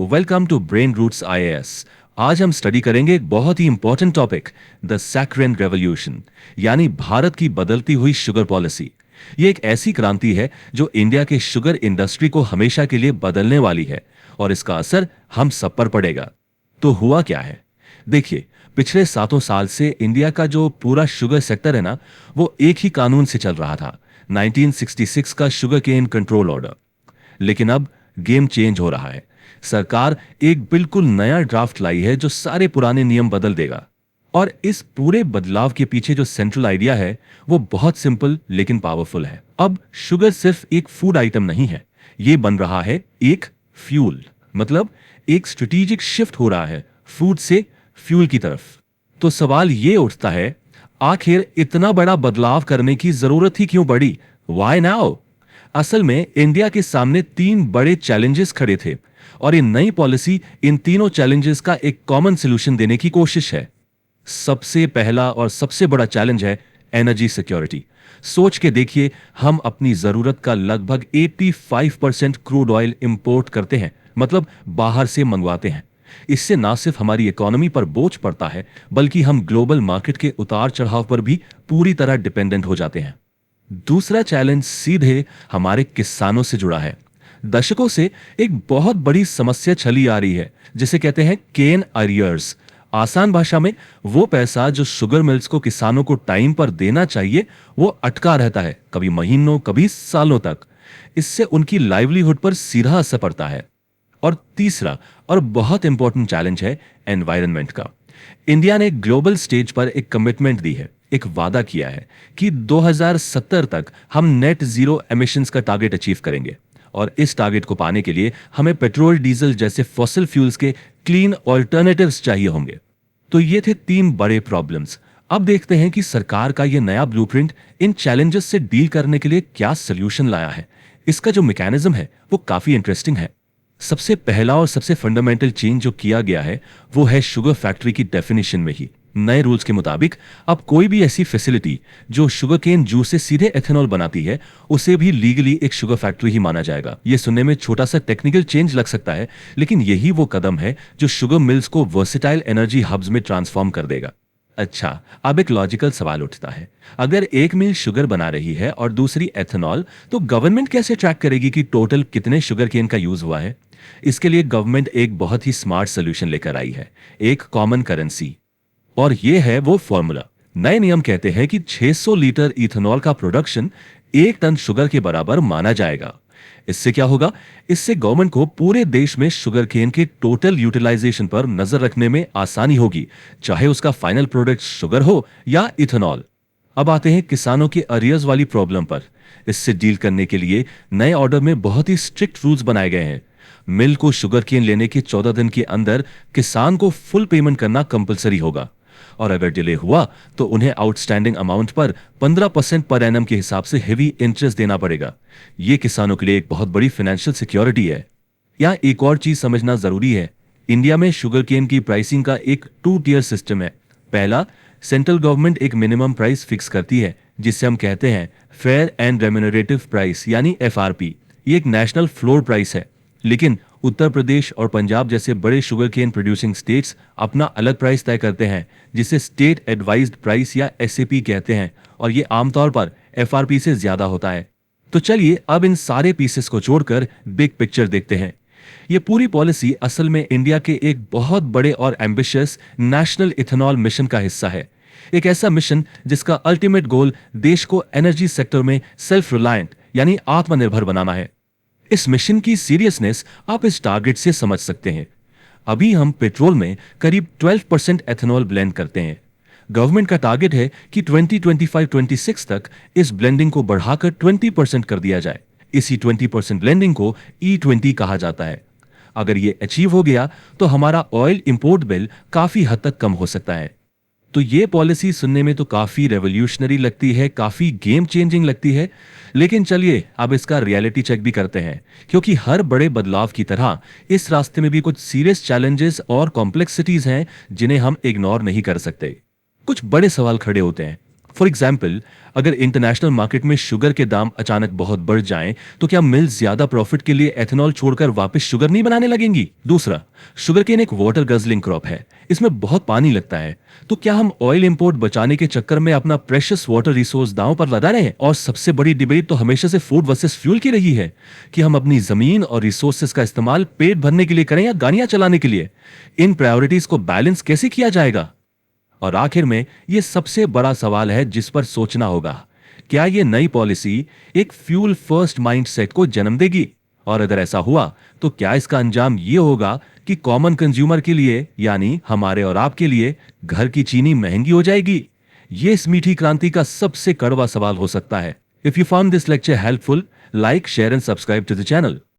Welcome to brain roots IAS. आज हम study करेंगे एक बहुत ही important topic, the saccharin revolution, यानी भारत की बदलती हुई शुगर पॉलिसी। ये एक ऐसी क्रांति है जो इंडिया के शुगर इंडस्ट्री को हमेशा के लिए बदलने वाली है और इसका असर हम सब पर पड़ेगा। तो हुआ क्या है, देखिए, पिछले 7 साल से इंडिया का जो पूरा शुगर सेक्टर है ना, वो एक ही कानून से चल रहा था, 1966 का शुगर केन कंट्रोल ऑर्डर। लेकिन अब गेम चेंज हो रहा है। सरकार एक बिल्कुल नया ड्राफ्ट लाई है जो सारे पुराने नियम बदल देगा। और इस पूरे बदलाव के पीछे जो सेंट्रल आइडिया है वो बहुत सिंपल लेकिन पावरफुल है। अब शुगर सिर्फ एक फूड आइटम नहीं है, ये बन रहा है एक फ्यूल। मतलब एक स्ट्रेटेजिक शिफ्ट हो रहा है फूड से फ्यूल की तरफ। तो सवाल ये उठता है, आखिर इतना बड़ा बदलाव करने की जरूरत ही क्यों पड़ी? Why now? असल में इंडिया के सामने 3 बड़े चैलेंजेस खड़े थे और ये नई पॉलिसी इन तीनों चैलेंजेस का एक कॉमन सॉल्यूशन देने की कोशिश है। सबसे पहला और सबसे बड़ा चैलेंज है एनर्जी सिक्योरिटी। सोच के देखिए, हम अपनी जरूरत का लगभग 85% क्रूड ऑयल इंपोर्ट करते हैं, मतलब बाहर से मंगवाते हैं। इससे ना सिर्फ हमारी इकोनॉमी पर बोझ पड़ता है, बल्कि हम ग्लोबल मार्केट के उतार चढ़ाव पर भी पूरी तरह डिपेंडेंट हो जाते हैं। दूसरा चैलेंज सीधे हमारे किसानों से जुड़ा है। दशकों से एक बहुत बड़ी समस्या चली आ रही है जिसे कहते हैं केन अरियर्स। आसान भाषा में वो पैसा जो शुगर मिल्स को किसानों को टाइम पर देना चाहिए वो अटका रहता है, कभी महीनों कभी सालों तक। इससे उनकी लाइवलीहुड पर सीधा असर पड़ता है। और तीसरा और बहुत इंपॉर्टेंट चैलेंज है एनवायरनमेंट का। इंडिया ने ग्लोबल स्टेज पर एक कमिटमेंट दी है, एक वादा किया है कि 2070 तक हम नेट जीरो एमिशंस का टारगेट अचीव करेंगे। और इस टारगेट को पाने के लिए हमें पेट्रोल डीजल जैसे फॉसिल फ्यूल्स के क्लीन ऑल्टरनेटिव्स चाहिए होंगे। तो ये थे 3 बड़े प्रॉब्लम्स। अब देखते हैं कि सरकार का ये नया ब्लूप्रिंट इन चैलेंजेस से डील करने के लिए क्या सोल्यूशन लाया है। इसका जो मैकेनिज्म है वो काफी इंटरेस्टिंग है। सबसे पहला और सबसे फंडामेंटल चेंज जो किया गया है वो है शुगर फैक्ट्री की डेफिनेशन में ही। नए रूल्स के मुताबिक अब कोई भी ऐसी फैसिलिटी जो शुगर केन जूस से सीधे एथेनॉल बनाती है उसे भी लीगली एक शुगर फैक्ट्री ही माना जाएगा। ये सुनने में छोटा सा टेक्निकल चेंज लग सकता है, लेकिन यही वो कदम है जो शुगर मिल्स को वर्सेटाइल एनर्जी हब्स में ट्रांसफॉर्म कर देगा। अच्छा, अब एक लॉजिकल सवाल उठता है, अगर एक मिल शुगर बना रही है और दूसरी एथेनॉल, तो गवर्नमेंट कैसे ट्रैक करेगी कि टोटल कितने शुगर केन का यूज हुआ है? इसके लिए गवर्नमेंट एक बहुत ही स्मार्ट सोल्यूशन लेकर आई है, एक कॉमन करेंसी। और ये है वो फॉर्मूला। नए नियम कहते हैं कि 600 लीटर इथेनॉल का प्रोडक्शन 1 टन शुगर के बराबर माना जाएगा। इससे क्या होगा? इससे गवर्नमेंट को पूरे देश में शुगर केन के टोटल यूटिलाइजेशन पर नजर रखने में आसानी होगी, चाहे उसका फाइनल प्रोडक्ट शुगर हो या इथेनॉल। अब आते हैं किसानों के अरियर्स वाली प्रॉब्लम पर। इससे डील करने के लिए नए ऑर्डर में बहुत ही स्ट्रिक्ट रूल्स बनाए गए हैं। मिल को शुगर केन लेने के 14 दिन के अंदर किसान को फुल पेमेंट करना कंपलसरी होगा, और अगर डिले हुआ तो उन्हें आउटस्टैंडिंग अमाउंट पर 15% पर एनम के हिसाब से हेवी इंटरेस्ट देना पड़ेगा। यह किसानों के लिए एक बहुत बड़ी फाइनेंशियल सिक्योरिटी है। यहां एक और चीज समझना जरूरी है, इंडिया में शुगर केन की प्राइसिंग का एक 2 टियर सिस्टम है। पहला, सेंट्रल गवर्नमेंट एक मिनिमम प्राइस फिक्स करती है जिसे हम कहते हैं फेयर एंड रेम्यूनरेटिव प्राइस यानी एफआरपी। ये एक नेशनल फ्लोर प्राइस है। लेकिन उत्तर प्रदेश और पंजाब जैसे बड़े शुगर केन प्रोड्यूसिंग स्टेट्स अपना अलग प्राइस तय करते हैं जिसे स्टेट एडवाइज्ड प्राइस या एसएपी कहते हैं, और ये आमतौर पर एफआरपी से ज्यादा होता है। तो चलिए अब इन सारे पीसेस को जोड़कर बिग पिक्चर देखते हैं। ये पूरी पॉलिसी असल में इंडिया के एक बहुत बड़े और एम्बिशियस नेशनल इथेनॉल मिशन का हिस्सा है। एक ऐसा मिशन जिसका अल्टीमेट गोल देश को एनर्जी सेक्टर में सेल्फ रिलायंट यानी आत्मनिर्भर बनाना है। इस मिशन की सीरियसनेस आप इस टारगेट से समझ सकते हैं। अभी हम पेट्रोल में करीब 12% एथेनॉल ब्लेंड करते हैं। गवर्नमेंट का टारगेट है कि 2025-26 तक इस ब्लेंडिंग को बढ़ाकर 20% कर दिया जाए। इसी 20% ब्लेंडिंग को E20 कहा जाता है। अगर ये अचीव हो गया तो हमारा ऑयल इंपोर्ट बिल काफी हद तक कम हो सकता है। तो ये पॉलिसी सुनने में तो काफी रेवोल्यूशनरी लगती है, काफी गेम चेंजिंग लगती है, लेकिन चलिए अब इसका रियलिटी चेक भी करते हैं, क्योंकि हर बड़े बदलाव की तरह इस रास्ते में भी कुछ सीरियस चैलेंजेस और कॉम्प्लेक्सिटीज हैं जिन्हें हम इग्नोर नहीं कर सकते। कुछ बड़े सवाल खड़े होते हैं, फॉर एग्जाम्पल, अगर इंटरनेशनल मार्केट में शुगर के दाम अचानक बहुत बढ़ जाएं, तो क्या मिल्स ज्यादा प्रॉफिट के लिए एथेनॉल छोड़कर वापस शुगर नहीं बनाने लगेंगी? दूसरा, शुगर केन एक वाटर गजलिंग क्रॉप है, इसमें बहुत पानी लगता है। तो क्या हम ऑयल इंपोर्ट बचाने के चक्कर में अपना प्रेशियस वाटर रिसोर्स दांव पर लगा रहे हैं? और सबसे बड़ी डिबेट तो हमेशा से फूड वर्सेस फ्यूल की रही है कि हम अपनी जमीन और रिसोर्सेज का इस्तेमाल पेट भरने के लिए करें या गाड़ियां चलाने के लिए। इन प्रायोरिटीज को बैलेंस कैसे किया जाएगा? और आखिर में ये सबसे बड़ा सवाल है जिस पर सोचना होगा, क्या ये नई पॉलिसी एक फ्यूल फर्स्ट माइंडसेट को जन्म देगी? और अगर ऐसा हुआ तो क्या इसका अंजाम ये होगा कि कॉमन कंज्यूमर के लिए, यानी हमारे और आपके लिए, घर की चीनी महंगी हो जाएगी? ये इस मीठी क्रांति का सबसे कड़वा सवाल हो सकता है। If you found this lecture helpful, like, share and subscribe to the channel.